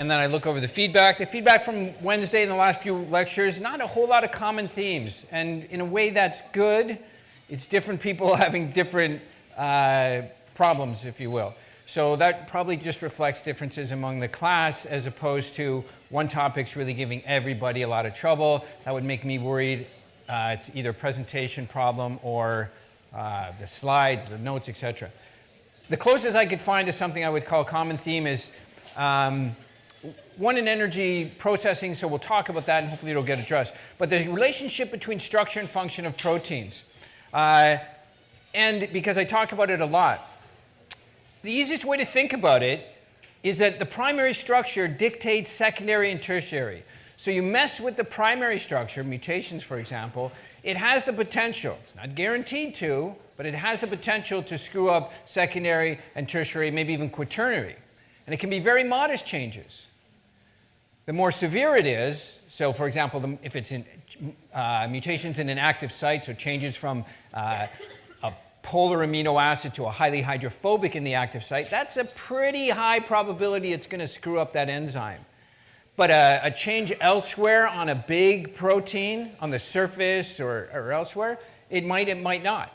And then I look over the feedback. The feedback from Wednesday and the last few lectures, not a whole lot of common themes. And in a way that's good. It's different people having different problems, if you will. So that probably just reflects differences among the class as opposed to one topic's really giving everybody a lot of trouble. That would make me worried. It's either a presentation problem or the slides, the notes, etc. The closest I could find to something I would call a common theme is one in energy processing, so we'll talk about that and hopefully it'll get addressed. But the relationship between structure and function of proteins. And because I talk about it a lot, the easiest way to think about it is that the primary structure dictates secondary and tertiary. So you mess with the primary structure, mutations for example, it has the potential, it's not guaranteed to, but it has the potential to screw up secondary and tertiary, maybe even quaternary. And it can be very modest changes. The more severe it is, so for example, if it's in mutations in an active site, so changes from a polar amino acid to a highly hydrophobic in the active site, that's a pretty high probability it's going to screw up that enzyme. But a change elsewhere on a big protein, on the surface or elsewhere, it might not.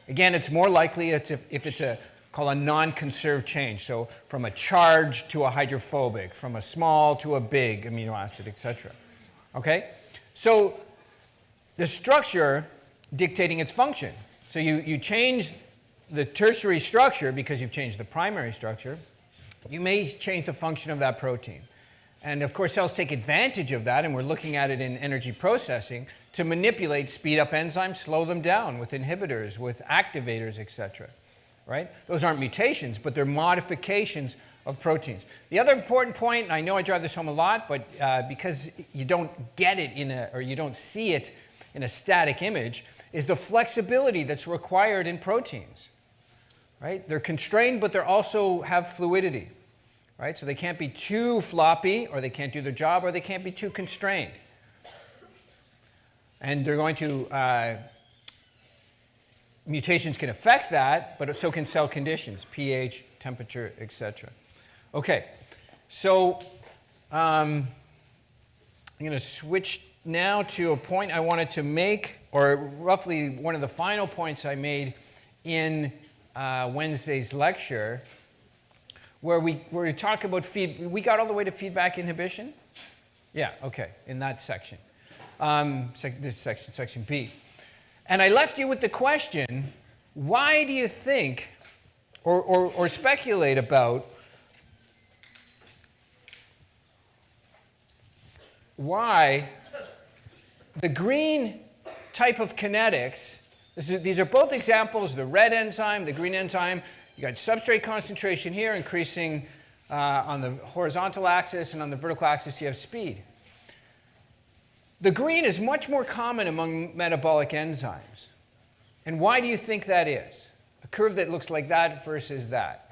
Again, it's more likely if it's called a non-conserved change. So from a charged to a hydrophobic, from a small to a big amino acid, etc. Okay? So the structure dictating its function. So you change the tertiary structure because you've changed the primary structure. You may change the function of that protein. And of course, cells take advantage of that, and we're looking at it in energy processing to manipulate, speed up enzymes, slow them down with inhibitors, with activators, etc. Right? Those aren't mutations, but they're modifications of proteins. The other important point, and I know I drive this home a lot, but because you don't get it or you don't see it in a static image, is the flexibility that's required in proteins. Right? They're constrained, but they also have fluidity. Right? So they can't be too floppy, or they can't do their job, or they can't be too constrained. And they're going to mutations can affect that, but so can cell conditions, pH, temperature, etc. Okay, so I'm going to switch now to a point I wanted to make, or roughly one of the final points I made in Wednesday's lecture, where we talk about we got all the way to feedback inhibition? Yeah, okay, in that section. This is section B. And I left you with the question, why do you think, or speculate about, why the green type of kinetics, these are both examples, the red enzyme, the green enzyme, you got substrate concentration here increasing on the horizontal axis, and on the vertical axis you have speed. The green is much more common among metabolic enzymes. And why do you think that is? A curve that looks like that versus that.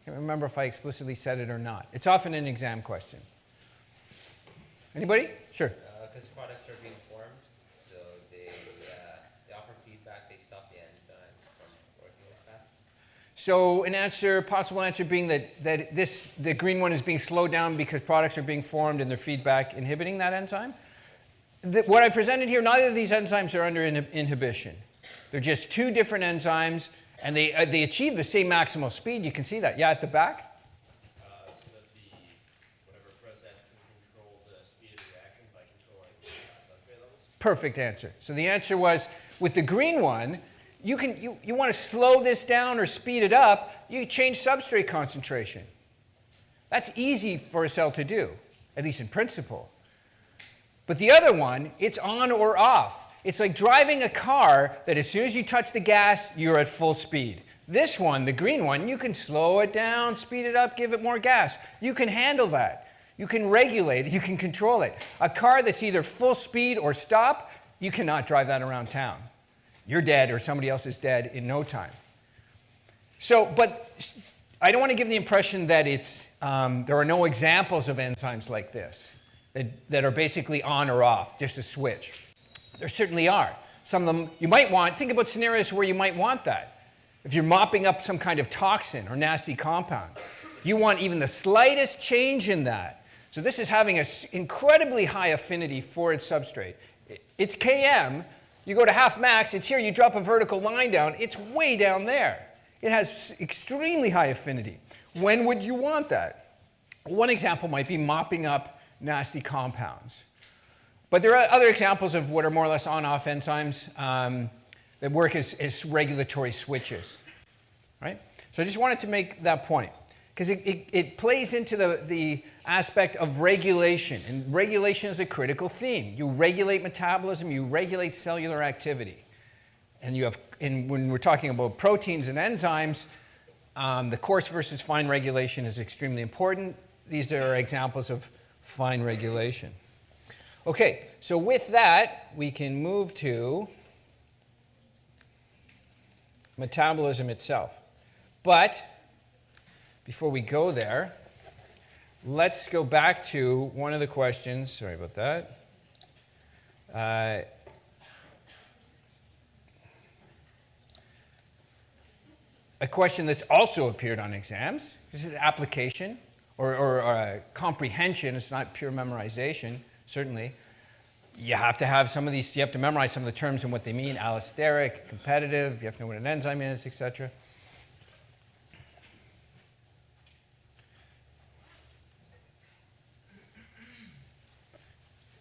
I can't remember if I explicitly said it or not. It's often an exam question. Anybody? Sure. Because products are being formed, so they offer feedback, they stop the enzyme from working as fast. So possible answer being that the green one is being slowed down because products are being formed and their feedback inhibiting that enzyme. What I presented here, neither of these enzymes are under inhibition. They're just two different enzymes, and they achieve the same maximal speed. You can see that. Yeah, at the back? So that whatever process can control the speed of the reaction by controlling substrate levels? Perfect answer. So the answer was, with the green one, you want to slow this down or speed it up, you change substrate concentration. That's easy for a cell to do, at least in principle. But the other one, it's on or off. It's like driving a car that as soon as you touch the gas, you're at full speed. This one, the green one, you can slow it down, speed it up, give it more gas. You can handle that. You can regulate it, you can control it. A car that's either full speed or stop, you cannot drive that around town. You're dead, or somebody else is dead in no time. So, but I don't want to give the impression that there are no examples of enzymes like this that are basically on or off, just a switch. There certainly are. Some of them you might want. Think about scenarios where you might want that. If you're mopping up some kind of toxin or nasty compound, You want even the slightest change in that. So this is having an incredibly high affinity for its substrate. It's Km. You go to half max, it's here. You drop a vertical line down, it's way down there. It has extremely high affinity. When would you want that? One example might be mopping up nasty compounds. But there are other examples of what are more or less on-off enzymes that work as regulatory switches, right? So I just wanted to make that point, because it plays into the aspect of regulation, and regulation is a critical theme. You regulate metabolism, you regulate cellular activity. And when we're talking about proteins and enzymes, the coarse versus fine regulation is extremely important. These are examples of fine regulation. Okay, so with that, we can move to metabolism itself. But before we go there, let's go back to one of the questions. Sorry about that. A question that's also appeared on exams. This is application or comprehension. It's not pure memorization, certainly. You have to have some of these, you have to memorize some of the terms and what they mean. Allosteric, competitive, you have to know what an enzyme is, etc.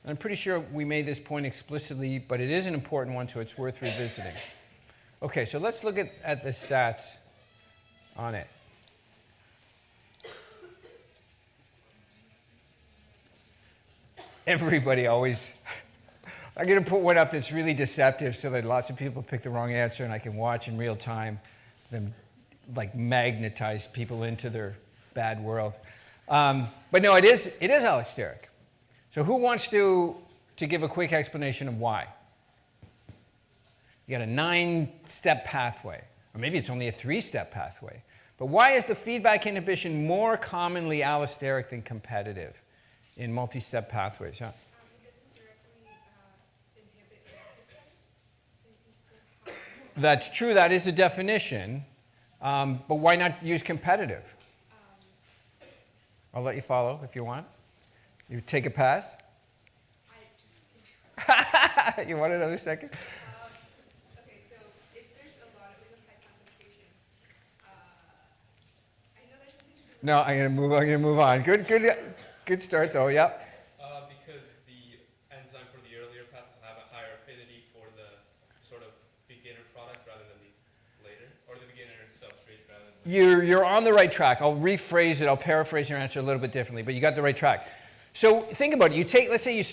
I'm pretty sure we made this point explicitly, but it is an important one, so it's worth revisiting. Okay, so let's look at the stats on it. Everybody always, I'm going to put one up that's really deceptive so that lots of people pick the wrong answer and I can watch in real time them like magnetize people into their bad world. But no, it is allosteric. So who wants to give a quick explanation of why? You got a 9-step pathway, or maybe it's only a 3-step pathway. But why is the feedback inhibition more commonly allosteric than competitive in multi-step pathways? Huh? It doesn't directly inhibit the active site, so you can still have. That's true, that is a definition. But why not use competitive? I'll let you follow if you want. You take a pass? I just You want another second? okay, so if there's a lot of high concentration, I know there's something to do with No, I'm gonna move on. Good start though. Yep. Because the enzyme for the earlier path will have a higher affinity for the sort of beginner product rather than the later, or the beginner substrate rather than You're on the right track. I'll rephrase it. I'll paraphrase your answer a little bit differently, but you got the right track. So think about it. Let's say it's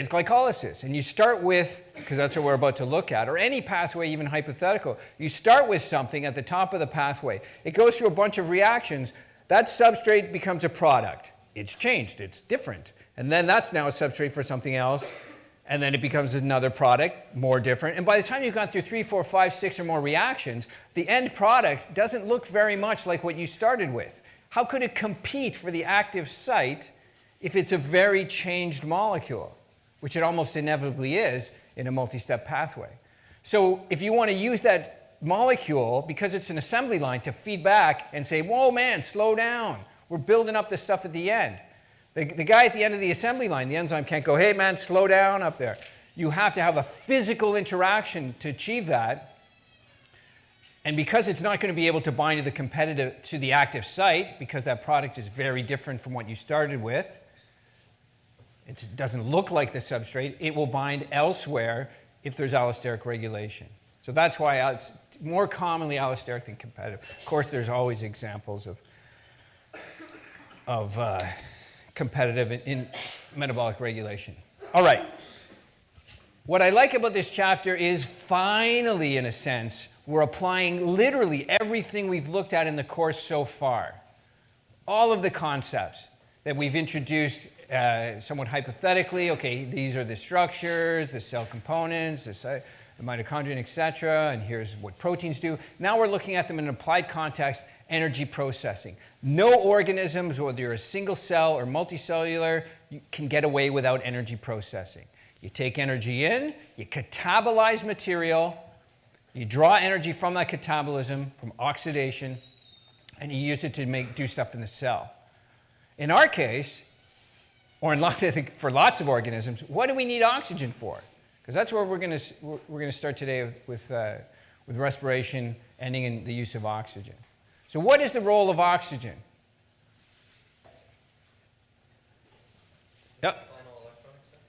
glycolysis, and you start with, because that's what we're about to look at, or any pathway, even hypothetical. You start with something at the top of the pathway. It goes through a bunch of reactions. That substrate becomes a product. It's changed. It's different. And then that's now a substrate for something else, and then it becomes another product, more different. And by the time you've gone through 3, 4, 5, 6 or more reactions, the end product doesn't look very much like what you started with. How could it compete for the active site if it's a very changed molecule, which it almost inevitably is in a multi-step pathway? So if you want to use that molecule, because it's an assembly line, to feed back and say, whoa, man, slow down. We're building up this stuff at the end. The guy at the end of the assembly line, the enzyme, can't go, hey, man, slow down up there. You have to have a physical interaction to achieve that. And because it's not going to be able to bind to the active site, because that product is very different from what you started with, it doesn't look like the substrate, it will bind elsewhere if there's allosteric regulation. So that's why it's more commonly allosteric than competitive. Of course, there's always examples of competitive in metabolic regulation. All right. What I like about this chapter is finally, in a sense, we're applying literally everything we've looked at in the course so far. All of the concepts that we've introduced somewhat hypothetically. Okay, these are the structures, the cell components, the mitochondrion, etc., and here's what proteins do. Now we're looking at them in an applied context, energy processing. No organisms, whether you're a single cell or multicellular, you can get away without energy processing. You take energy in, you catabolize material, you draw energy from that catabolism, from oxidation, and you use it to do stuff in the cell. In our case, or in lots, I think for lots of organisms, what do we need oxygen for? Because that's where we're going to start today with respiration, ending in the use of oxygen. So what is the role of oxygen? Yep.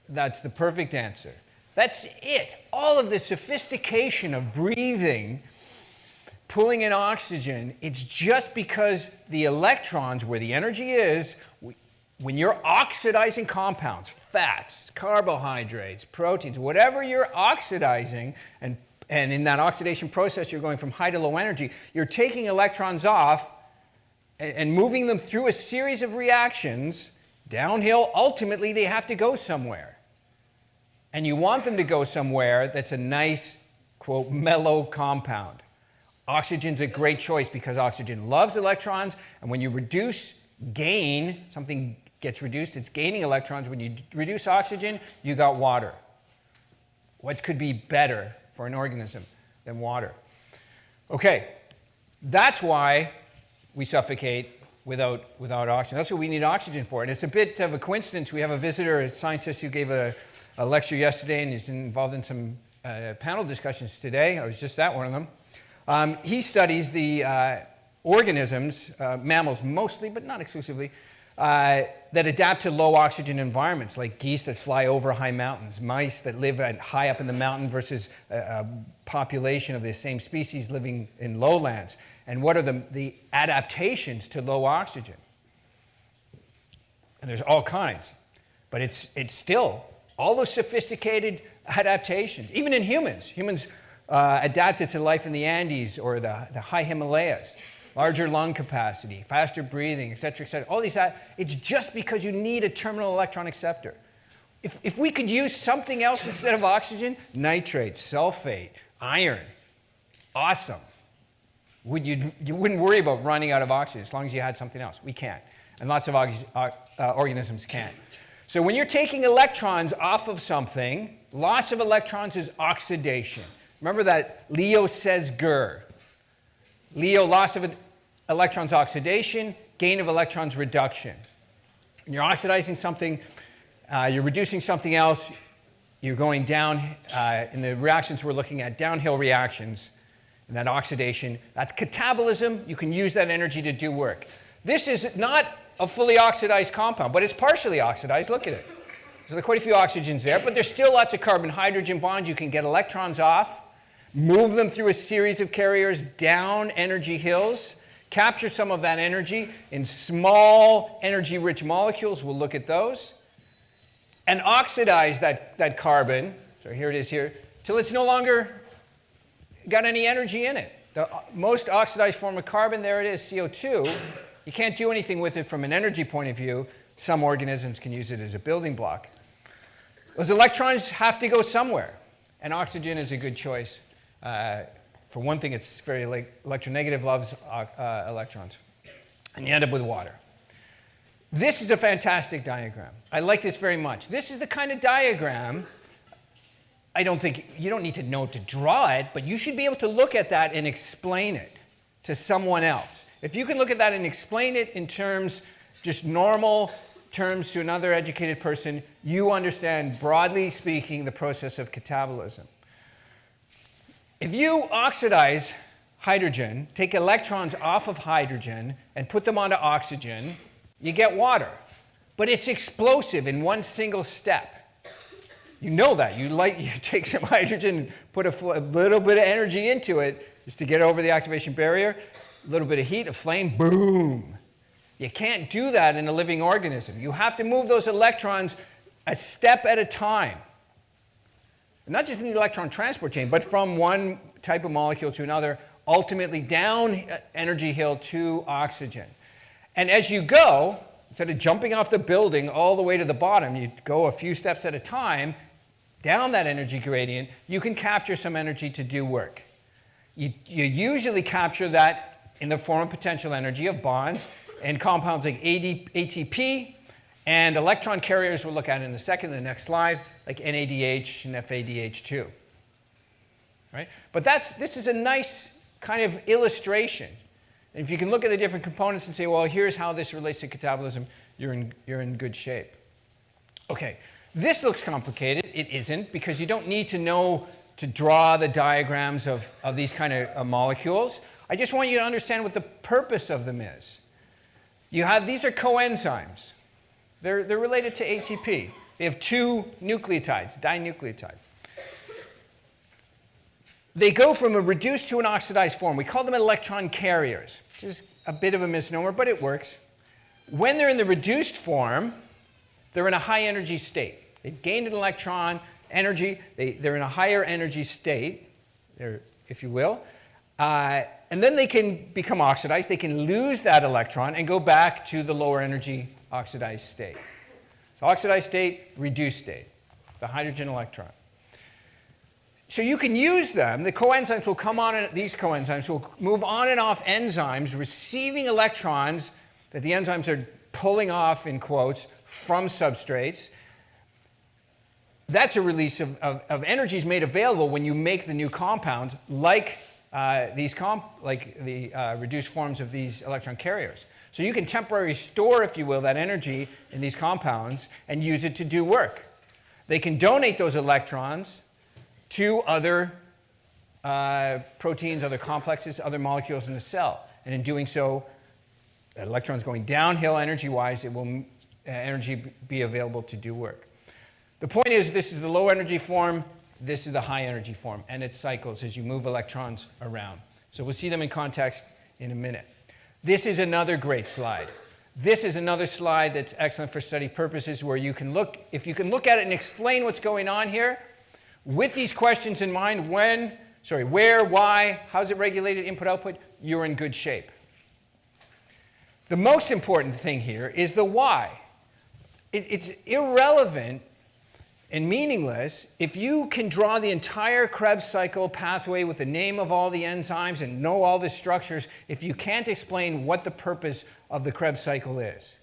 That's the perfect answer. That's it. All of the sophistication of breathing, pulling in oxygen, it's just because the electrons, where the energy is, when you're oxidizing compounds, fats, carbohydrates, proteins, whatever you're oxidizing, and in that oxidation process you're going from high to low energy, you're taking electrons off and moving them through a series of reactions downhill. Ultimately, they have to go somewhere. And you want them to go somewhere that's a nice, quote, mellow compound. Oxygen's a great choice because oxygen loves electrons, and when you gain, something gets reduced, it's gaining electrons. When you reduce oxygen, you got water. What could be better for an organism than water? Okay, that's why we suffocate without oxygen. That's what we need oxygen for. And it's a bit of a coincidence. We have a visitor, a scientist who gave a lecture yesterday and is involved in some panel discussions today. I was just at one of them. He studies the organisms, mammals mostly, but not exclusively, that adapt to low oxygen environments, like geese that fly over high mountains, mice that live high up in the mountain versus a population of the same species living in lowlands. And what are the adaptations to low oxygen? And there's all kinds. But it's still all those sophisticated adaptations. Even in humans. Humans adapted to life in the Andes or the high Himalayas. Larger lung capacity, faster breathing, et cetera, et cetera. All these, it's just because you need a terminal electron acceptor. If we could use something else instead of oxygen, nitrate, sulfate, iron, awesome. You wouldn't worry about running out of oxygen as long as you had something else. We can't. And lots of organisms can't. So when you're taking electrons off of something, loss of electrons is oxidation. Remember that Leo says Ger. Leo, loss of electrons, oxidation, gain of electrons, reduction. When you're oxidizing something, you're reducing something else, you're going down, in the reactions we're looking at, downhill reactions, and that oxidation, that's catabolism. You can use that energy to do work. This is not a fully oxidized compound, but it's partially oxidized. Look at it. There's quite a few oxygens there, but there's still lots of carbon-hydrogen bonds. You can get electrons off, move them through a series of carriers down energy hills, capture some of that energy in small energy-rich molecules. We'll look at those. And oxidize that carbon, so here it is here, till it's no longer got any energy in it. The most oxidized form of carbon, there it is, CO2. You can't do anything with it from an energy point of view. Some organisms can use it as a building block. Those electrons have to go somewhere, and oxygen is a good choice. For one thing, it's very electronegative, loves electrons. And you end up with water. This is a fantastic diagram. I like this very much. This is the kind of diagram, I don't think, you don't need to know to draw it, but you should be able to look at that and explain it to someone else. If you can look at that and explain it in terms, just normal terms to another educated person, you understand, broadly speaking, the process of catabolism. If you oxidize hydrogen, take electrons off of hydrogen and put them onto oxygen, you get water. But it's explosive in one single step. You know that. You take some hydrogen, put a little bit of energy into it just to get over the activation barrier, a little bit of heat, a flame, boom. You can't do that in a living organism. You have to move those electrons a step at a time. Not just in the electron transport chain, but from one type of molecule to another, ultimately down energy hill to oxygen. And as you go, instead of jumping off the building all the way to the bottom, you go a few steps at a time down that energy gradient, you can capture some energy to do work. You usually capture that in the form of potential energy of bonds and compounds like ATP and electron carriers we'll look at in a second, in the next slide, like NADH and FADH2. Right? But this is a nice kind of illustration. And if you can look at the different components and say, well, here's how this relates to catabolism, you're in good shape. Okay, this looks complicated. It isn't, because you don't need to know to draw the diagrams of these kind of molecules. I just want you to understand what the purpose of them is. These are coenzymes. They're related to ATP. They have two nucleotides, dinucleotide. They go from a reduced to an oxidized form. We call them electron carriers, which is a bit of a misnomer, but it works. When they're in the reduced form, they're in a high energy state. They've gained an electron energy. They're in a higher energy state, if you will. And then they can become oxidized. They can lose that electron and go back to the lower energy oxidized state. So oxidized state, reduced state, the hydrogen electron. So you can use them. The coenzymes will come on, and these coenzymes will move on and off enzymes, receiving electrons that the enzymes are pulling off, in quotes, from substrates. That's a release of energies made available when you make the new compounds, like the reduced forms of these electron carriers. So you can temporarily store, if you will, that energy in these compounds and use it to do work. They can donate those electrons to other proteins, other complexes, other molecules in the cell. And in doing so, that electron's going downhill energy-wise, it will energy be available to do work. The point is, this is the low energy form, this is the high energy form, and it cycles as you move electrons around. So we'll see them in context in a minute. This is another great slide. This is another slide that's excellent for study purposes, where you can look, if you can look at it and explain what's going on here, with these questions in mind, where, why, how's it regulated, input, output, you're in good shape. The most important thing here is the why. It's irrelevant and meaningless if you can draw the entire Krebs cycle pathway with the name of all the enzymes and know all the structures if you can't explain what the purpose of the Krebs cycle is.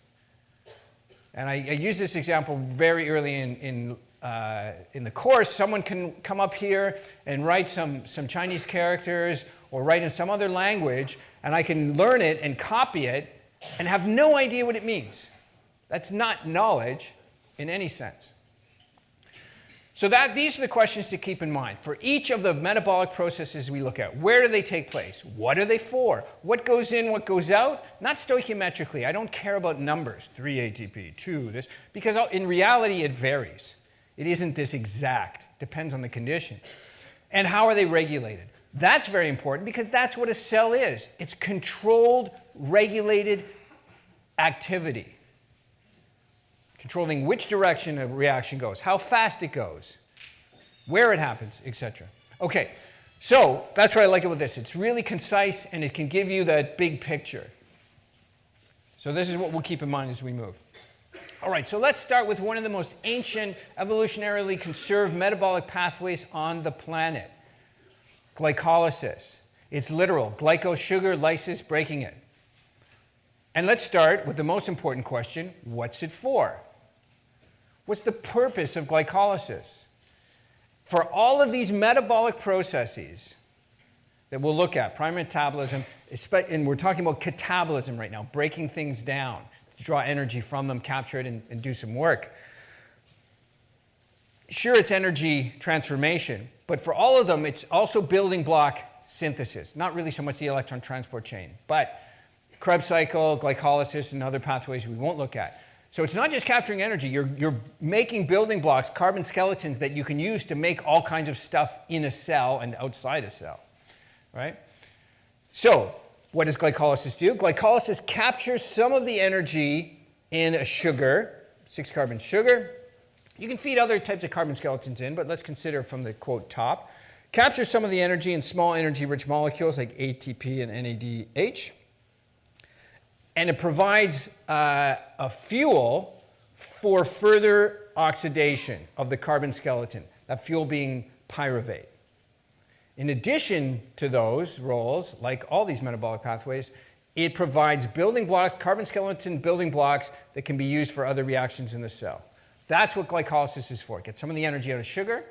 And I use this example very early in the course. Someone can come up here and write some Chinese characters or write in some other language, and I can learn it and copy it and have no idea what it means. That's not knowledge in any sense. So these are the questions to keep in mind. For each of the metabolic processes we look at, where do they take place? What are they for? What goes in, what goes out? Not stoichiometrically. I don't care about numbers, 3 ATP, 2, this, because in reality it varies. It isn't this exact. Depends on the conditions. And how are they regulated? That's very important, because that's what a cell is. It's controlled, regulated activity. Controlling which direction a reaction goes, how fast it goes, where it happens, etc. Okay, so that's what I like about this. It's really concise, and it can give you that big picture. So this is what we'll keep in mind as we move. All right, so let's start with one of the most ancient, evolutionarily conserved metabolic pathways on the planet, glycolysis. It's literal, glyco, sugar, lysis, breaking it. And let's start with the most important question: what's it for? What's the purpose of glycolysis? For all of these metabolic processes that we'll look at, primary metabolism, and we're talking about catabolism right now, breaking things down, to draw energy from them, capture it, and do some work. Sure, it's energy transformation, but for all of them, it's also building block synthesis. Not really so much the electron transport chain, but Krebs cycle, glycolysis, and other pathways we won't look at. So it's not just capturing energy. You're making building blocks, carbon skeletons that you can use to make all kinds of stuff in a cell and outside a cell, right? So what does glycolysis do? Glycolysis captures some of the energy in a sugar, 6-carbon sugar. You can feed other types of carbon skeletons in, but let's consider from the quote top. Captures some of the energy in small energy-rich molecules like ATP and NADH. And it provides a fuel for further oxidation of the carbon skeleton, that fuel being pyruvate. In addition to those roles, like all these metabolic pathways, it provides building blocks, carbon skeleton building blocks that can be used for other reactions in the cell. That's what glycolysis is for. Get some of the energy out of sugar,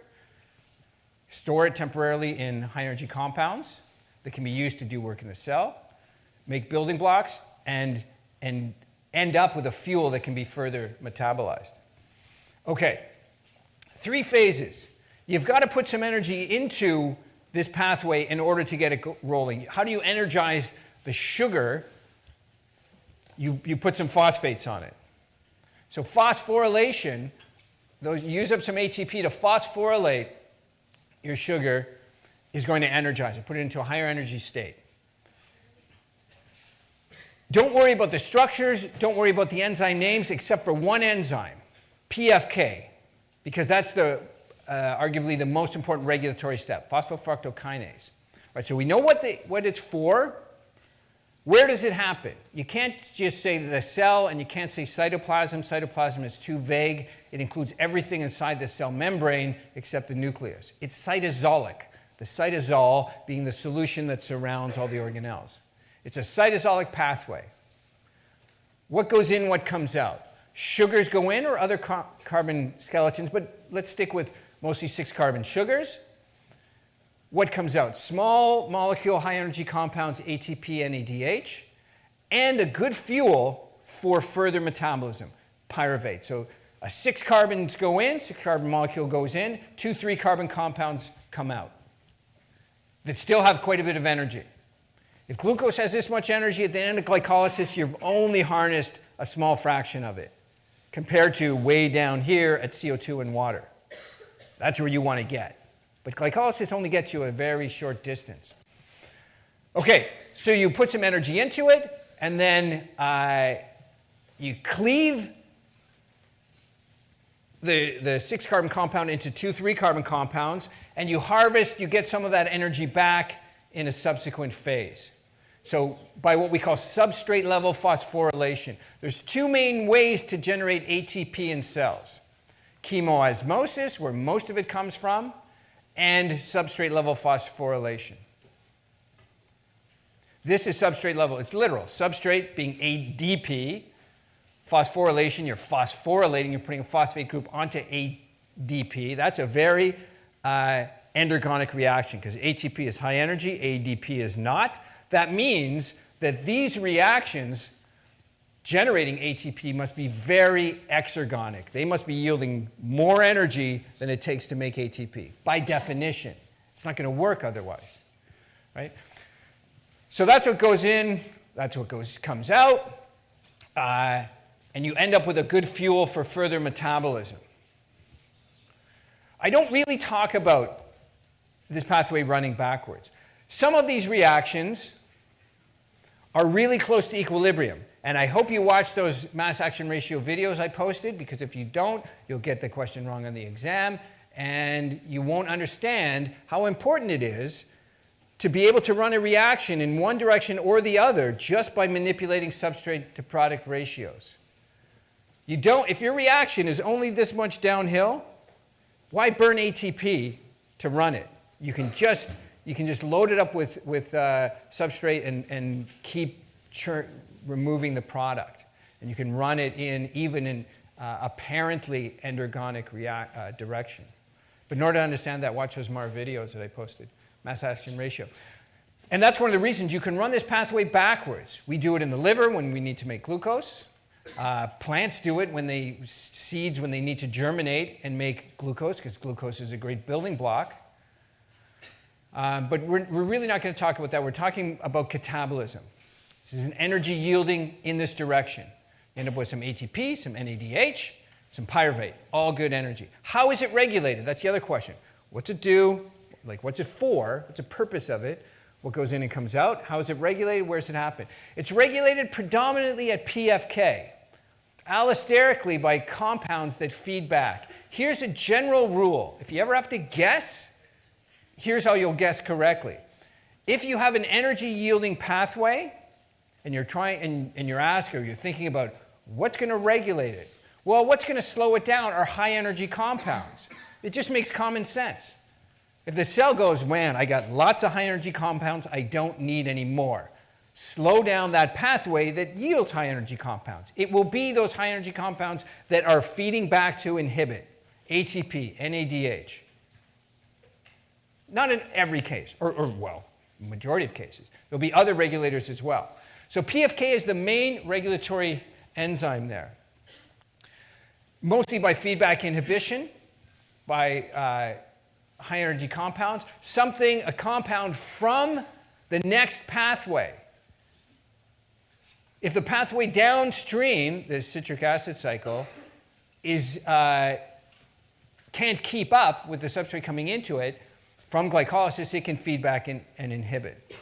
store it temporarily in high energy compounds that can be used to do work in the cell, make building blocks, and end up with a fuel that can be further metabolized. Okay, 3 phases. You've got to put some energy into this pathway in order to get it rolling. How do you energize the sugar? You put some phosphates on it. So phosphorylation, you use up some ATP to phosphorylate your sugar, is going to energize it, put it into a higher energy state. Don't worry about the structures, don't worry about the enzyme names, except for one enzyme, PFK, because that's arguably the most important regulatory step, phosphofructokinase. Right, so we know what it's for. Where does it happen? You can't just say the cell, and you can't say cytoplasm. Cytoplasm is too vague. It includes everything inside the cell membrane except the nucleus. It's cytosolic, the cytosol being the solution that surrounds all the organelles. It's a cytosolic pathway. What goes in, what comes out? Sugars go in or other carbon skeletons, but let's stick with mostly 6-carbon sugars. What comes out? Small molecule high energy compounds, ATP, NADH, and a good fuel for further metabolism, pyruvate. So a 6-carbons go in, 6-carbon molecule goes in, 2 3-carbon compounds come out that still have quite a bit of energy. If glucose has this much energy, at the end of glycolysis, you've only harnessed a small fraction of it compared to way down here at CO2 and water. That's where you want to get. But glycolysis only gets you a very short distance. Okay, so you put some energy into it, and then you cleave the 6-carbon compound into 2 3-carbon compounds, and you get some of that energy back in a subsequent phase. So by what we call substrate level phosphorylation. There's 2 main ways to generate ATP in cells. Chemoosmosis, where most of it comes from, and substrate level phosphorylation. This is substrate level. It's literal. Substrate being ADP. Phosphorylation, you're phosphorylating. You're putting a phosphate group onto ADP. That's a very endergonic reaction because ATP is high energy, ADP is not. That means that these reactions generating ATP must be very exergonic. They must be yielding more energy than it takes to make ATP, by definition. It's not going to work otherwise, right? So that's what goes in, that's what comes out, and you end up with a good fuel for further metabolism. I don't really talk about this pathway running backwards. Some of these reactions are really close to equilibrium. And I hope you watch those mass action ratio videos I posted, because if you don't, you'll get the question wrong on the exam, and you won't understand how important it is to be able to run a reaction in one direction or the other just by manipulating substrate to product ratios. If your reaction is only this much downhill, why burn ATP to run it? You can just load it up with substrate and keep removing the product. And you can run it even in apparently endergonic direction. But in order to understand that, watch those MAR videos that I posted, mass action ratio. And that's one of the reasons you can run this pathway backwards. We do it in the liver when we need to make glucose. Plants do it seeds when they need to germinate and make glucose, because glucose is a great building block. But we're really not going to talk about that. We're talking about catabolism. This is an energy yielding in this direction. You end up with some ATP, some NADH, some pyruvate, all good energy. How is it regulated? That's the other question. What's it do? What's it for? What's the purpose of it? What goes in and comes out? How is it regulated? Where does it happen? It's regulated predominantly at PFK, allosterically by compounds that feed back. Here's a general rule. If you ever have to guess, here's how you'll guess correctly. If you have an energy yielding pathway, and you're asked, or you're thinking about what's going to regulate it? Well, what's going to slow it down are high energy compounds. It just makes common sense. If the cell goes, man, I got lots of high energy compounds, I don't need any more. Slow down that pathway that yields high energy compounds. It will be those high energy compounds that are feeding back to inhibit, ATP, NADH. Not in every case, or majority of cases. There'll be other regulators as well. So PFK is the main regulatory enzyme there. Mostly by feedback inhibition, by high energy compounds, a compound from the next pathway. If the pathway downstream, the citric acid cycle, can't keep up with the substrate coming into it, from glycolysis, it can feed back and inhibit.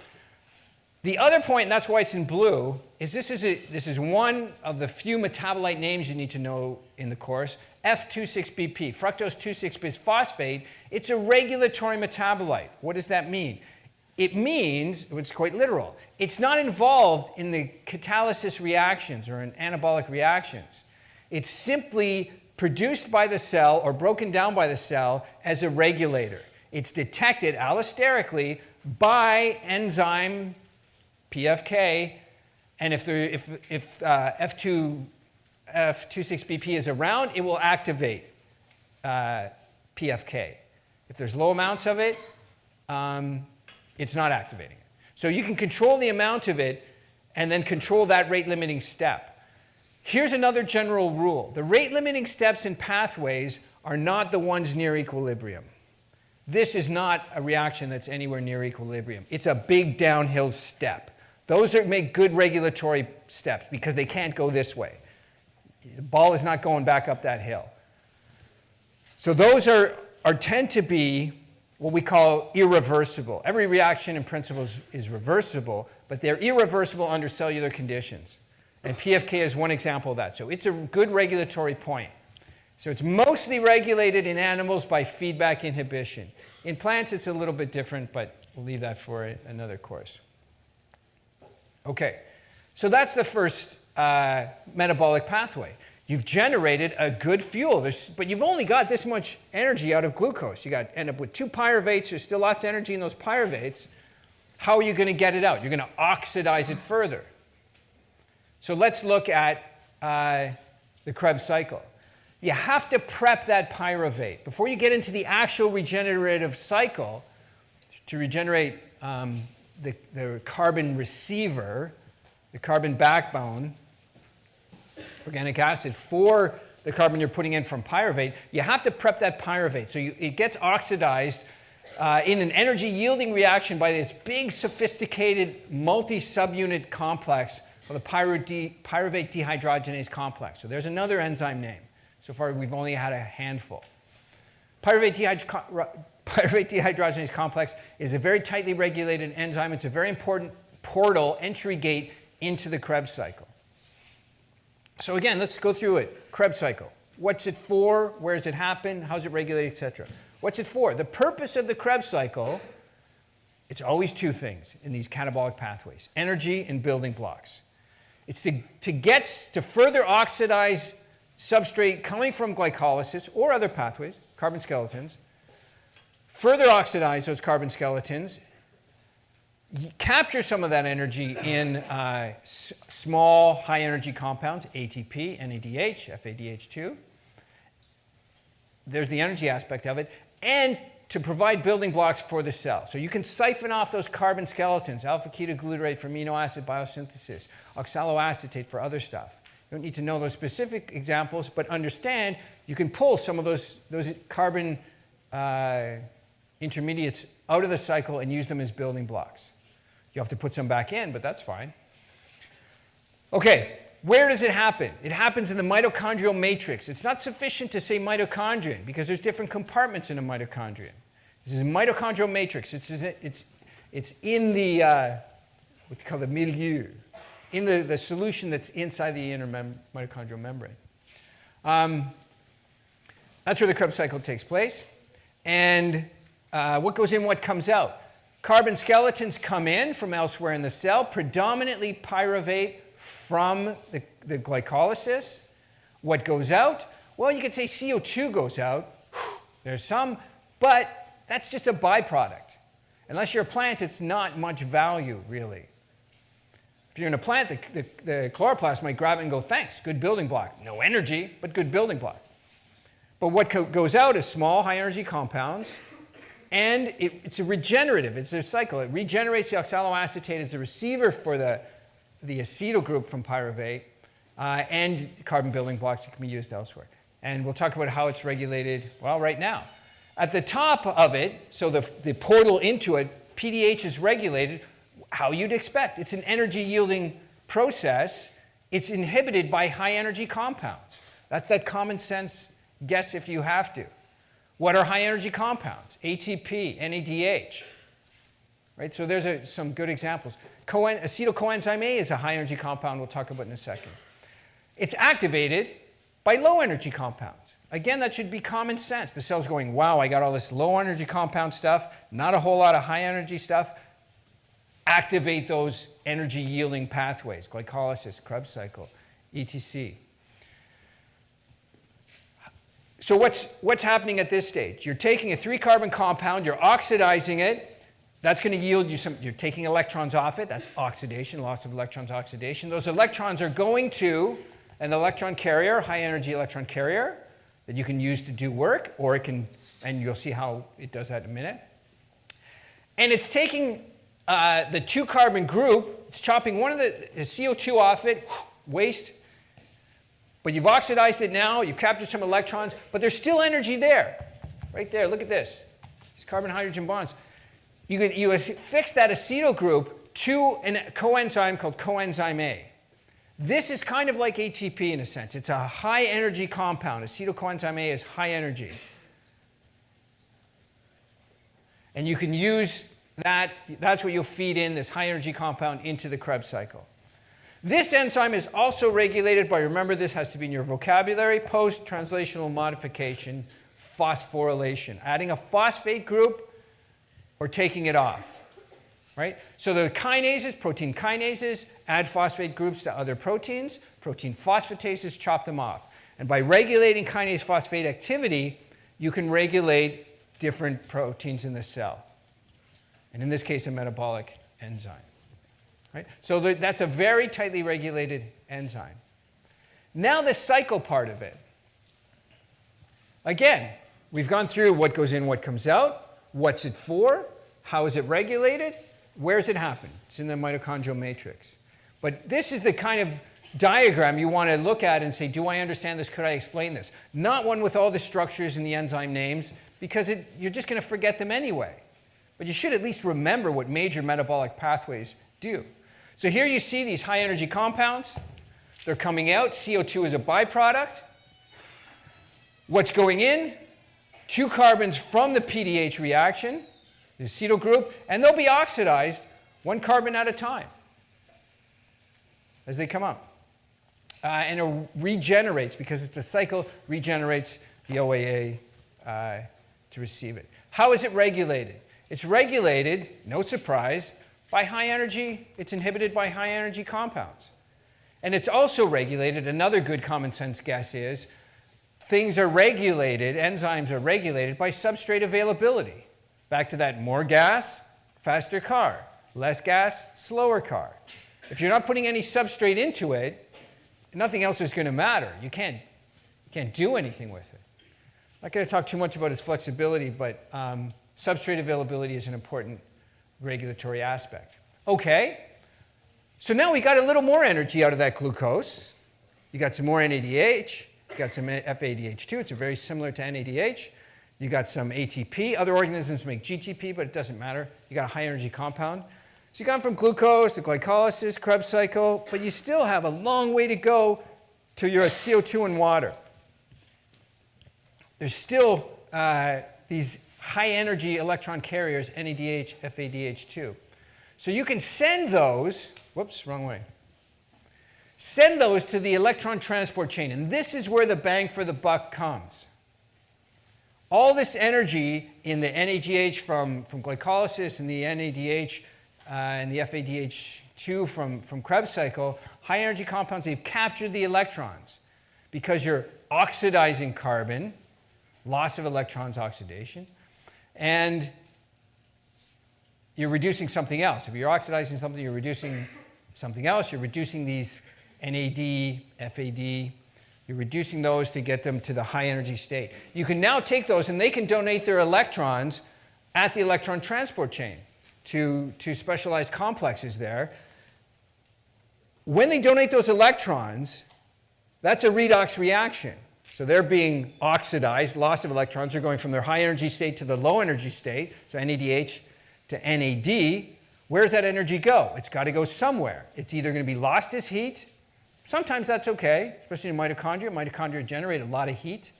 The other point, and that's why it's in blue, is this is one of the few metabolite names you need to know in the course, F26BP, fructose 2,6-bisphosphate. It's a regulatory metabolite. What does that mean? It means, it's quite literal, it's not involved in the catalysis reactions or in anabolic reactions. It's simply produced by the cell or broken down by the cell as a regulator. It's detected allosterically by enzyme PFK, and if F26BP is around, it will activate PFK. If there's low amounts of it, it's not activating it. So you can control the amount of it and then control that rate-limiting step. Here's another general rule. The rate-limiting steps in pathways are not the ones near equilibrium. This is not a reaction that's anywhere near equilibrium. It's a big downhill step. Those make good regulatory steps because they can't go this way. The ball is not going back up that hill. So those tend to be what we call irreversible. Every reaction in principle is reversible, but they're irreversible under cellular conditions. And PFK is one example of that. So it's a good regulatory point. So it's mostly regulated in animals by feedback inhibition. In plants, it's a little bit different, but we'll leave that for another course. Okay, so that's the first metabolic pathway. You've generated a good fuel, but you've only got this much energy out of glucose. You end up with 2 pyruvates. There's still lots of energy in those pyruvates. How are you going to get it out? You're going to oxidize it further. So let's look at the Krebs cycle. You have to prep that pyruvate. Before you get into the actual regenerative cycle, to regenerate the carbon receiver, the carbon backbone, organic acid, for the carbon you're putting in from pyruvate, you have to prep that pyruvate. So it gets oxidized in an energy-yielding reaction by this big, sophisticated multi-subunit complex called the pyruvate dehydrogenase complex. So there's another enzyme name. So far, we've only had a handful. Pyruvate dehydrogenase complex is a very tightly regulated enzyme. It's a very important portal, entry gate into the Krebs cycle. So again, let's go through it. Krebs cycle. What's it for? Where does it happen? How is it regulated, etc.? What's it for? The purpose of the Krebs cycle, it's always 2 things in these catabolic pathways: energy and building blocks. It's to further oxidize substrate coming from glycolysis or other pathways, carbon skeletons, further oxidize those carbon skeletons, capture some of that energy in small high-energy compounds, ATP, NADH, FADH2. There's the energy aspect of it, and to provide building blocks for the cell. So you can siphon off those carbon skeletons, alpha-ketoglutarate for amino acid biosynthesis, oxaloacetate for other stuff. You don't need to know those specific examples, but understand you can pull some of those carbon intermediates out of the cycle and use them as building blocks. You have to put some back in, but that's fine. Okay, where does it happen? It happens in the mitochondrial matrix. It's not sufficient to say mitochondrion because there's different compartments in a mitochondrion. This is a mitochondrial matrix. It's in the, what they call the milieu, in the solution that's inside the inner mitochondrial membrane. That's where the Krebs cycle takes place. And what goes in, what comes out? Carbon skeletons come in from elsewhere in the cell, predominantly pyruvate from the glycolysis. What goes out? Well, you could say CO2 goes out. There's some, but that's just a byproduct. Unless you're a plant, it's not much value, really. If you're in a plant, the chloroplast might grab it and go, thanks, good building block. No energy, but good building block. But what goes out is small, high-energy compounds, and it's a regenerative. It's a cycle. It regenerates the oxaloacetate as a receiver for the the acetyl group from pyruvate, and carbon building blocks that can be used elsewhere. And we'll talk about how it's regulated, well, right now. At the top of it, so the portal into it, PDH is regulated how you'd expect. It's an energy-yielding process. It's inhibited by high-energy compounds. That's that common sense guess if you have to. What are high-energy compounds? ATP, NADH. Right? So there's some good examples. Acetyl coenzyme A is a high-energy compound we'll talk about in a second. It's activated by low-energy compounds. Again, that should be common sense. The cell's going, wow, I got all this low-energy compound stuff, not a whole lot of high-energy stuff. Activate those energy-yielding pathways, glycolysis, Krebs cycle, etc. So what's happening at this stage? You're taking a 3-carbon compound, you're oxidizing it. That's going to yield you you're taking electrons off it. That's oxidation, loss of electrons, oxidation. Those electrons are going to an electron carrier, high-energy electron carrier, that you can use to do work, or it can, and you'll see how it does that in a minute. And it's taking the 2-carbon group, it's chopping one of the CO2 off it, waste, but you've oxidized it now, you've captured some electrons, but there's still energy there. Right there, look at this. These carbon-hydrogen bonds. You fix that acetyl group to a coenzyme called coenzyme A. This is kind of like ATP in a sense. It's a high-energy compound. Acetyl coenzyme A is high energy. And you can use that. That's what you'll feed in, this high-energy compound, into the Krebs cycle. This enzyme is also regulated by, remember this has to be in your vocabulary, post-translational modification, phosphorylation. Adding a phosphate group or taking it off. Right? So the kinases, protein kinases, add phosphate groups to other proteins. Protein phosphatases chop them off. And by regulating kinase phosphate activity, you can regulate different proteins in the cell. And in this case, a metabolic enzyme. Right? So that's a very tightly regulated enzyme. Now the cycle part of it. Again, we've gone through what goes in, what comes out, what's it for, how is it regulated, where does it happen? It's in the mitochondrial matrix. But this is the kind of diagram you want to look at and say, do I understand this? Could I explain this? Not one with all the structures and the enzyme names, because you're just going to forget them anyway. But you should at least remember what major metabolic pathways do. So here you see these high-energy compounds. They're coming out. CO2 is a byproduct. What's going in? 2 carbons from the PDH reaction, the acetyl group, and they'll be oxidized 1 carbon at a time as they come out. And it regenerates, because it's a cycle, regenerates the OAA to receive it. How is it regulated? It's regulated, no surprise, by high energy. It's inhibited by high energy compounds. And it's also regulated, another good common sense guess is, things are regulated, enzymes are regulated by substrate availability. Back to that, more gas, faster car. Less gas, slower car. If you're not putting any substrate into it, nothing else is going to matter. You can't do anything with it. I'm not going to talk too much about its flexibility, but substrate availability is an important regulatory aspect. Okay, so now we got a little more energy out of that glucose. You got some more NADH, you got some FADH2, it's very similar to NADH. You got some ATP. Other organisms make GTP, but it doesn't matter. You got a high energy compound. So you've gone from glucose to glycolysis, Krebs cycle, but you still have a long way to go till you're at CO2 and water. There's still these high energy electron carriers, NADH, FADH2. So you can send those, whoops, wrong way. Send those to the electron transport chain. And this is where the bang for the buck comes. All this energy in the NADH from glycolysis and the NADH and the FADH2 from Krebs cycle, high energy compounds, they've captured the electrons because you're oxidizing carbon, loss of electrons, oxidation, and you're reducing something else. If you're oxidizing something, you're reducing something else. You're reducing these NAD, FAD. You're reducing those to get them to the high energy state. You can now take those and they can donate their electrons at the electron transport chain to specialized complexes there. When they donate those electrons, that's a redox reaction. So they're being oxidized, loss of electrons. They're going from their high energy state to the low energy state, so NADH to NAD. Where does that energy go? It's got to go somewhere. It's either going to be lost as heat. Sometimes that's okay, especially in mitochondria. Mitochondria generate a lot of heat.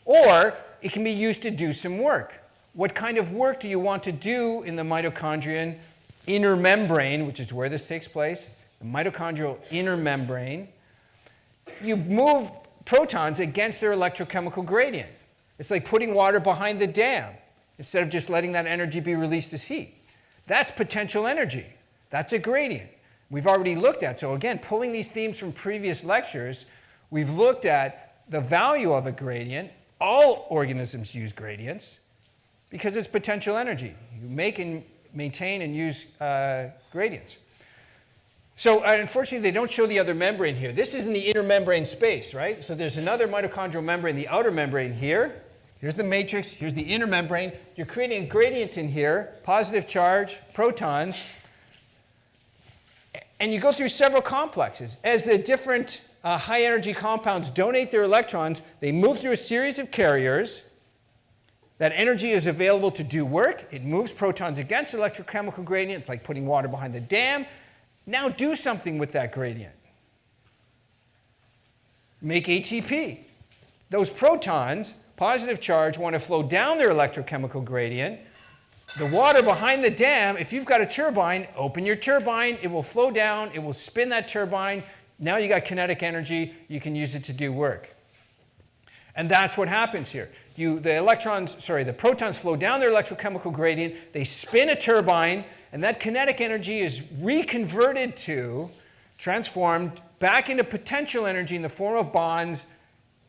Or it can be used to do some work. What kind of work do you want to do in the mitochondrial inner membrane, which is where this takes place, the mitochondrial inner membrane? You move protons against their electrochemical gradient. It's like putting water behind the dam instead of just letting that energy be released as heat. That's potential energy. That's a gradient. We've already looked at. So again, pulling these themes from previous lectures, we've looked at the value of a gradient. All organisms use gradients because it's potential energy. You make and maintain and use gradients. So unfortunately, they don't show the other membrane here. This is in the inner membrane space, right? So there's another mitochondrial membrane, the outer membrane here. Here's the matrix. Here's the inner membrane. You're creating a gradient in here, positive charge, protons. And you go through several complexes. As the different high-energy compounds donate their electrons, they move through a series of carriers. That energy is available to do work. It moves protons against electrochemical gradients, like putting water behind the dam. Now do something with that gradient. Make ATP. Those protons, positive charge, want to flow down their electrochemical gradient. The water behind the dam, if you've got a turbine, open your turbine. It will flow down. It will spin that turbine. Now you got kinetic energy. You can use it to do work. And that's what happens here. The protons flow down their electrochemical gradient. They spin a turbine. And that kinetic energy is reconverted to, transformed back into potential energy in the form of bonds,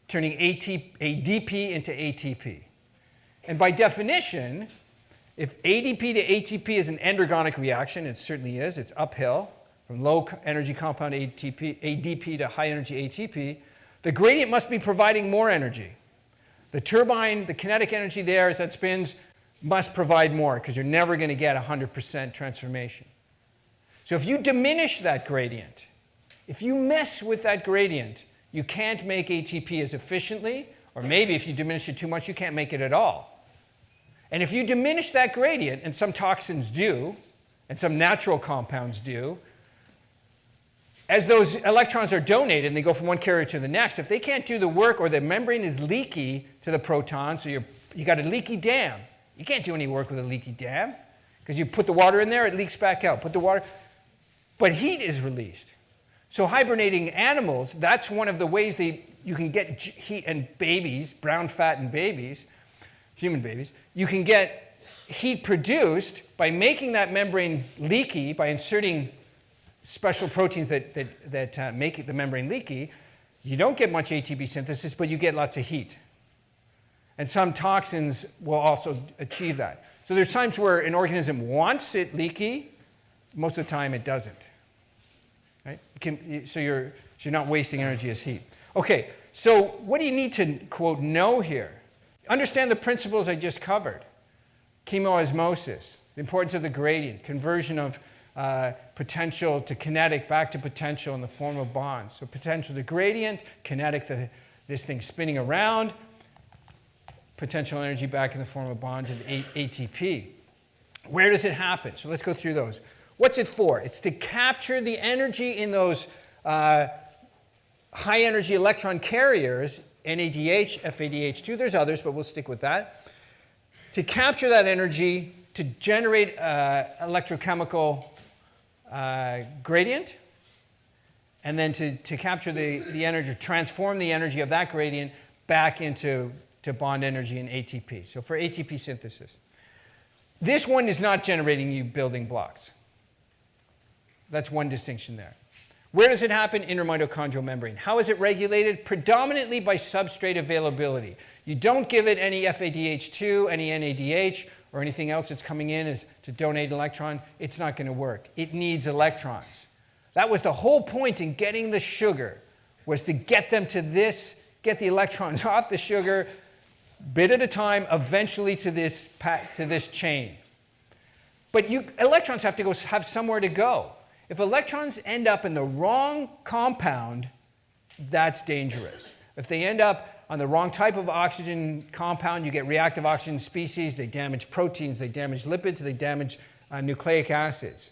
turning ADP into ATP. And by definition, if ADP to ATP is an endergonic reaction, it certainly is, it's uphill, from low energy compound ADP to high energy ATP, the gradient must be providing more energy. The turbine, the kinetic energy there as that spins, must provide more because you're never going to get 100% transformation. So if you diminish that gradient, if you mess with that gradient, you can't make ATP as efficiently, or maybe if you diminish it too much, you can't make it at all. And if you diminish that gradient, and some toxins do, and some natural compounds do, as those electrons are donated and they go from one carrier to the next, if they can't do the work or the membrane is leaky to the protons, so you got a leaky dam. You can't do any work with a leaky dam because you put the water in there, it leaks back out. Put the water, but heat is released. So hibernating animals, that's one of the ways you can get heat, and babies, brown fat in babies, human babies, you can get heat produced by making that membrane leaky, by inserting special proteins that make the membrane leaky. You don't get much ATP synthesis, but you get lots of heat. And some toxins will also achieve that. So there's times where an organism wants it leaky. Most of the time it doesn't. Right? So you're not wasting energy as heat. Okay, so what do you need to, quote, know here? Understand the principles I just covered. Chemoosmosis, the importance of the gradient, conversion of potential to kinetic back to potential in the form of bonds. So potential to gradient, kinetic, this thing spinning around, potential energy back in the form of bonds of ATP. Where does it happen? So let's go through those. What's it for? It's to capture the energy in those high energy electron carriers, NADH, FADH2, there's others, but we'll stick with that. To capture that energy to generate electrochemical gradient, and then to capture the energy, transform the energy of that gradient back into bond energy and ATP. So for ATP synthesis. This one is not generating you building blocks. That's one distinction there. Where does it happen? Intermitochondrial membrane. How is it regulated? Predominantly by substrate availability. You don't give it any FADH2, any NADH, or anything else that's coming in as to donate an electron. It's not going to work. It needs electrons. That was the whole point in getting the sugar, was to get them to this, get the electrons off the sugar, bit at a time, eventually to this chain. But electrons have to have somewhere to go. If electrons end up in the wrong compound, that's dangerous. If they end up on the wrong type of oxygen compound, you get reactive oxygen species. They damage proteins, they damage lipids, they damage nucleic acids.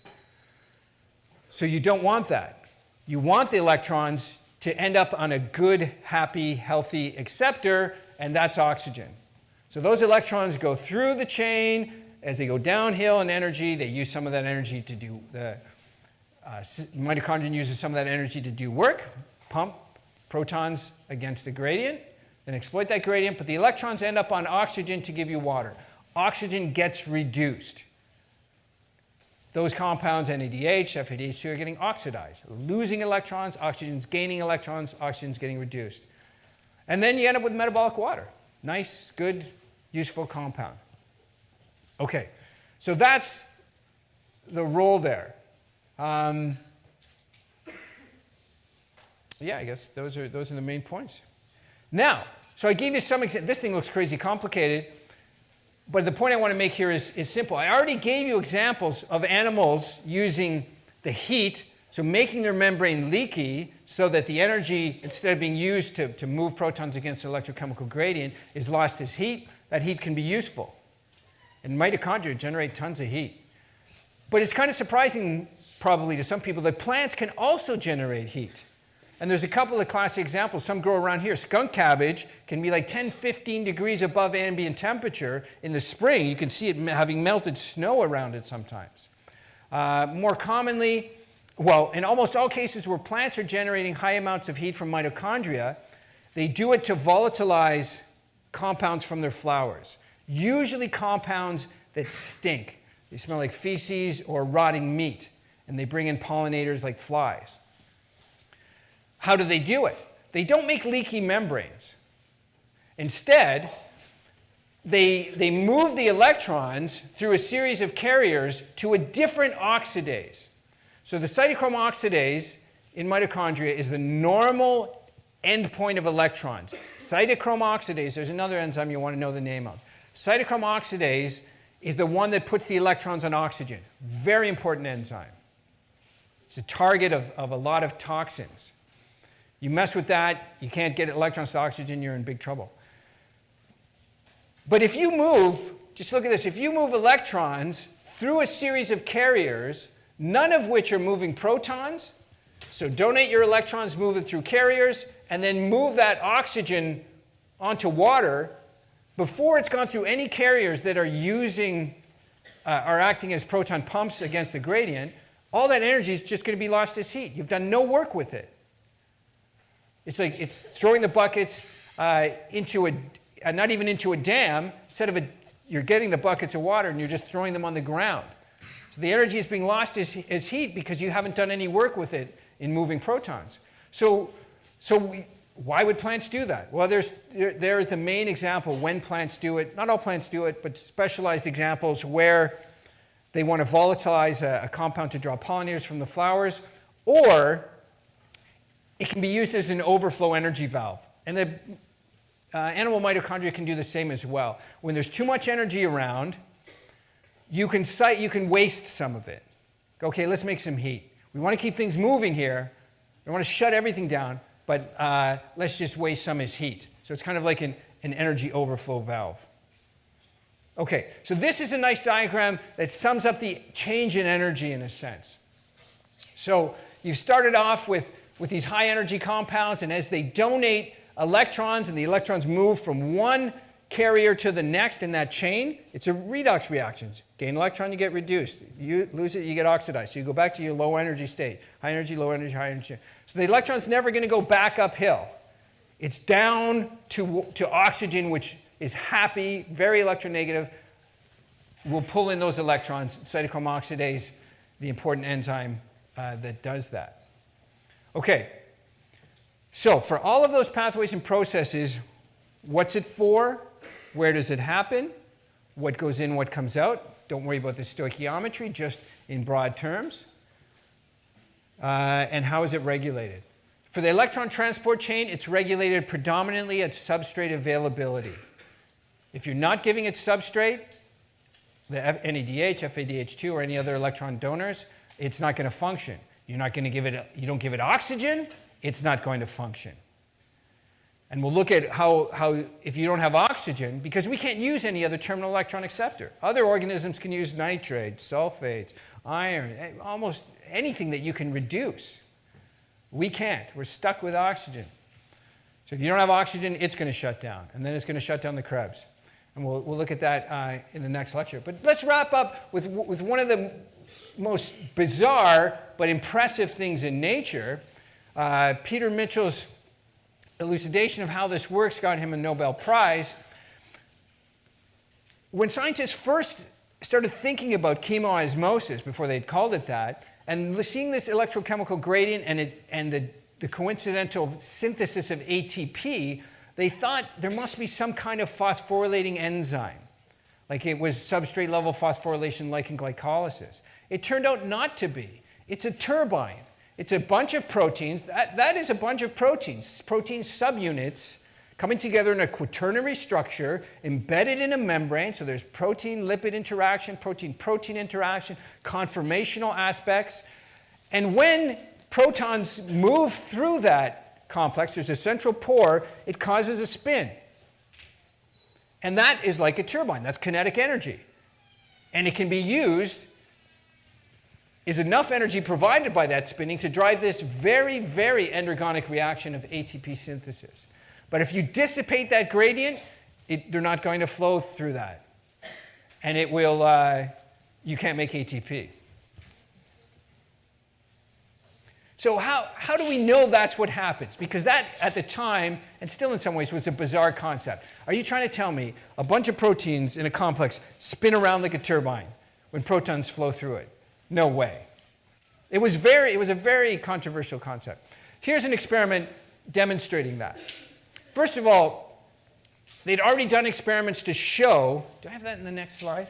So you don't want that. You want the electrons to end up on a good, happy, healthy acceptor, and that's oxygen. So those electrons go through the chain. As they go downhill in energy, they use some of that energy to do the mitochondrion uses some of that energy to do work, pump protons against the gradient, then exploit that gradient, but the electrons end up on oxygen to give you water. Oxygen gets reduced. Those compounds, NADH, FADH2, are getting oxidized, losing electrons, oxygen's gaining electrons, oxygen's getting reduced. And then you end up with metabolic water. Nice, good, useful compound. Okay, so that's the role there. Yeah, I guess those are the main points. Now, so I gave you some examples. This thing looks crazy complicated, but the point I want to make here is simple. I already gave you examples of animals using the heat, so making their membrane leaky so that the energy, instead of being used to move protons against an electrochemical gradient, is lost as heat. That heat can be useful. And mitochondria generate tons of heat. But it's kind of surprising, probably to some people, that plants can also generate heat. And there's a couple of classic examples. Some grow around here. Skunk cabbage can be like 10, 15 degrees above ambient temperature in the spring. You can see it having melted snow around it sometimes. More commonly, well, in almost all cases where plants are generating high amounts of heat from mitochondria, they do it to volatilize compounds from their flowers. Usually compounds that stink. They smell like feces or rotting meat, and they bring in pollinators like flies. How do they do it? They don't make leaky membranes. Instead, they move the electrons through a series of carriers to a different oxidase. So the cytochrome oxidase in mitochondria is the normal endpoint of electrons. Cytochrome oxidase, there's another enzyme you want to know the name of. Cytochrome oxidase is the one that puts the electrons on oxygen. Very important enzyme. It's a target of a lot of toxins. You mess with that, you can't get electrons to oxygen, you're in big trouble. But if you move, just look at this, if you move electrons through a series of carriers, none of which are moving protons, so donate your electrons, move it through carriers, and then move that oxygen onto water before it's gone through any carriers that are acting as proton pumps against the gradient, all that energy is just going to be lost as heat. You've done no work with it. It's like it's throwing the buckets into not even into a dam. You're getting the buckets of water and you're just throwing them on the ground. So the energy is being lost as heat because you haven't done any work with it in moving protons. Why would plants do that? Well, there's the main example when plants do it. Not all plants do it, but specialized examples where they want to volatilize a compound to draw pollinators from the flowers, or it can be used as an overflow energy valve. And the animal mitochondria can do the same as well. When there's too much energy around, you can waste some of it. Okay, let's make some heat. We want to keep things moving here. We want to shut everything down, but let's just waste some as heat. So it's kind of like an energy overflow valve. Okay, so this is a nice diagram that sums up the change in energy in a sense. So you've started off with these high energy compounds, and as they donate electrons and the electrons move from one carrier to the next in that chain, it's a redox reaction. Gain electron, you get reduced. You lose it, you get oxidized. So you go back to your low energy state. High energy, low energy, high energy. So the electron's never going to go back uphill. It's down to oxygen, which is happy, very electronegative. We'll pull in those electrons. Cytochrome oxidase, the important enzyme that does that. Okay, so for all of those pathways and processes, what's it for? Where does it happen? What goes in, what comes out? Don't worry about the stoichiometry, just in broad terms. And how is it regulated? For the electron transport chain, it's regulated predominantly at substrate availability. If you're not giving it substrate, the NADH, FADH2, or any other electron donors, it's not going to function. you don't give it oxygen, it's not going to function. And we'll look at how if you don't have oxygen, because we can't use any other terminal electron acceptor. Other organisms can use nitrates, sulfates, iron, almost anything that you can reduce. We can't. We're stuck with oxygen. So if you don't have oxygen, it's going to shut down. And then it's going to shut down the Krebs. And we'll look at that in the next lecture. But let's wrap up with one of the most bizarre but impressive things in nature. Peter Mitchell's elucidation of how this works got him a Nobel Prize. When scientists first started thinking about chemoosmosis, before they'd called it that, and seeing this electrochemical gradient and the coincidental synthesis of ATP, they thought there must be some kind of phosphorylating enzyme, like it was substrate level phosphorylation like in glycolysis. It turned out not to be. It's a turbine. It's a bunch of proteins. That is a bunch of proteins, protein subunits coming together in a quaternary structure, embedded in a membrane. So there's protein-lipid interaction, protein-protein interaction, conformational aspects. And when protons move through that complex, there's a central pore, it causes a spin. And that is like a turbine. That's kinetic energy. And it can be used, is enough energy provided by that spinning to drive this very, very endergonic reaction of ATP synthesis. But if you dissipate that gradient, they're not going to flow through that. And it will, you can't make ATP. So how do we know that's what happens? Because that, at the time, and still in some ways, was a bizarre concept. Are you trying to tell me a bunch of proteins in a complex spin around like a turbine when protons flow through it? No way. It was a very controversial concept. Here's an experiment demonstrating that. First of all, they'd already done experiments to show, do I have that in the next slide?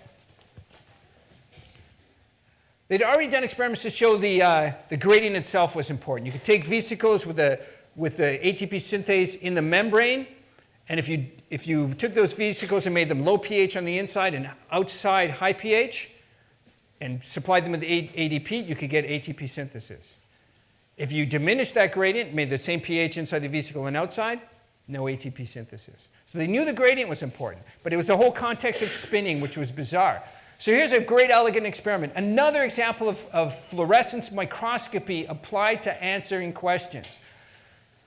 They'd already done experiments to show the gradient itself was important. You could take vesicles with the ATP synthase in the membrane, and if you took those vesicles and made them low pH on the inside and outside high pH, and supplied them with ADP, you could get ATP synthesis. If you diminished that gradient, made the same pH inside the vesicle and outside, no ATP synthesis. So they knew the gradient was important, but it was the whole context of spinning which was bizarre. So here's a great elegant experiment. Another example of fluorescence microscopy applied to answering questions.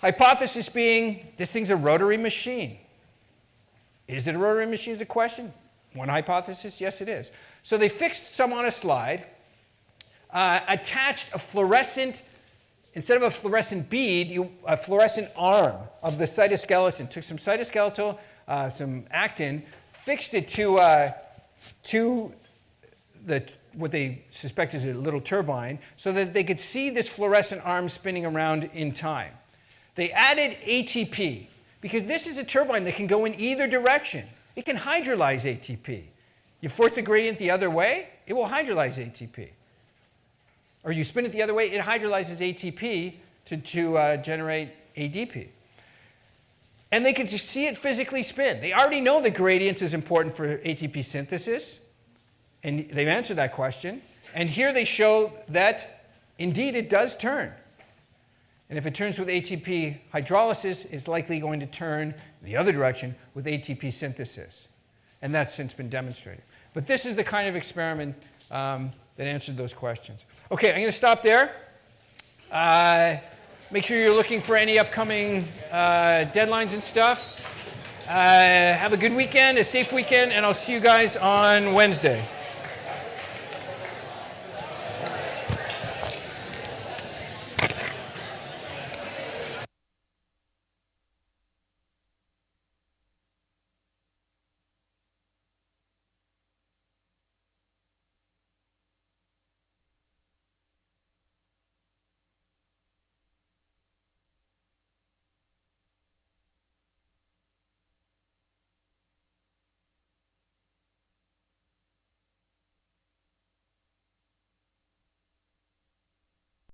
Hypothesis being, this thing's a rotary machine. Is it a rotary machine is a question? One hypothesis, yes it is. So they fixed some on a slide, attached a fluorescent, instead of a fluorescent bead, a fluorescent arm of the cytoskeleton. Took some cytoskeletal, some actin, fixed it to what they suspect is a little turbine, so that they could see this fluorescent arm spinning around in time. They added ATP, because this is a turbine that can go in either direction. It can hydrolyze ATP. You force the gradient the other way, it will hydrolyze ATP. Or you spin it the other way, it hydrolyzes ATP to generate ADP. And they could just see it physically spin. They already know the gradients is important for ATP synthesis, and they've answered that question. And here they show that, indeed, it does turn. And if it turns with ATP hydrolysis, it's likely going to turn the other direction with ATP synthesis. And that's since been demonstrated. But this is the kind of experiment that answered those questions. Okay, I'm going to stop there. Make sure you're looking for any upcoming deadlines and stuff. Have a good weekend, a safe weekend, and I'll see you guys on Wednesday.